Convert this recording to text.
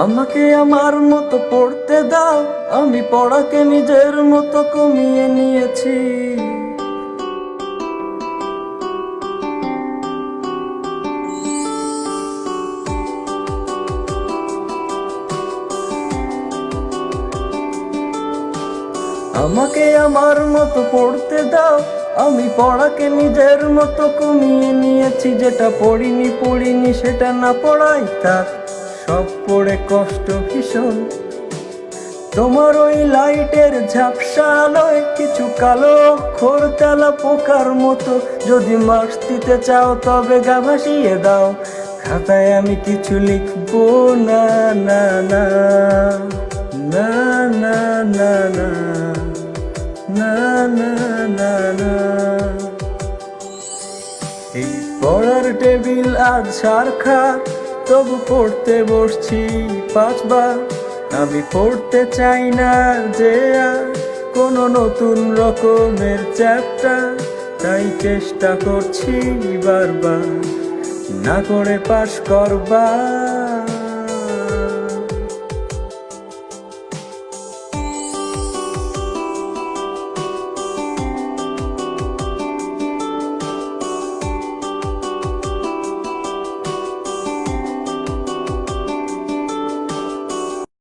আমাকে আমার মতো পড়তে দাও, আমি পড়াকে নিজের মতো কমিয়ে নিয়েছি। আমাকে আমার মতো পড়তে দাও, আমি পড়াকে নিজের মতো কমিয়ে নিয়েছি। যেটা পড়িনি সেটা না পড়াই থাক, সব পড়ে কষ্ট ভীষণ। তোমার ওই লাইটের ঝাপসা আলোয় কিছু কালো অক্ষর তেলা পোকার মতো। যদি মার্কস দিতে চাও তবে গা ভাসিয়ে দাও, খাতায় আমি কিছু লিখবো না। না না না না না না না না না না। এই পড়ার টেবিল আজ সারখা, তবু পড়তে বসছি 5 বার। আমি পড়তে চাই না যে আর কোনো নতুন রকমের চ্যাপ্টার, তাই চেষ্টা করছি বারবার না করে পাশ করবার।